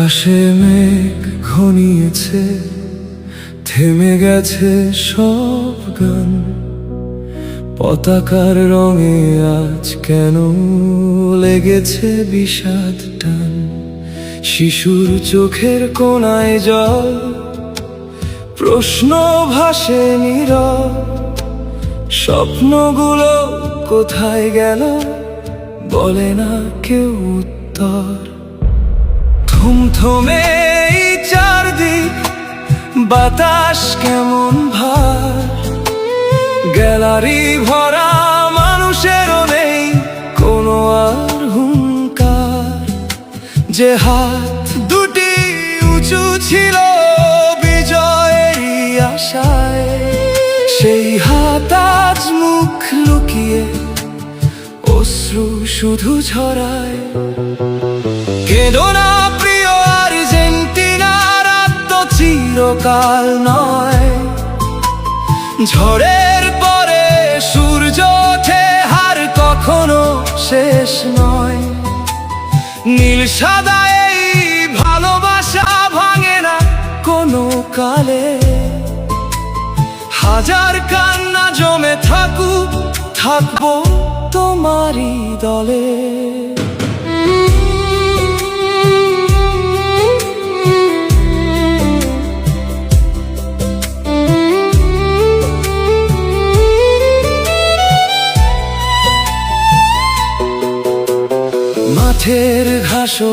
আকাশে মেঘ ঘনিয়েছে, থেমে গেছে সব গান। পতাকার রঙে আজ কেন লেগেছে বিষাদ টান। শিশুর চোখের কোণায় জল, প্রশ্ন ভাসে নীরব। স্বপ্নগুলো কোথায় গেল, বলে না কেউ উত্তর। থমথমে এই চারদিক, বাতাস কেমন ভার। গ্যালারি ভরা মানুষেরও নেই কোনো আর হুঙ্কার। যে হাত দুটি উঁচু ছিল বিজয়েরই আশায়, সেই হাত আজ মুখ লুকিয়ে অশ্রু শুধু ঝরায়। কেঁদো না প্রিয় আর্জেন্টিনার, আত্ম চিরকাল নয়। ঝড়ের পরে সূর্য ওঠে, হার কখনো শেষ নয়। নীল সাদা এই ভালোবাসা ভাঙে না কোনো কালে। হাজার কান্না জমে থাকুক, থাকবো তোমারই দলে। মাঠের ঘাসও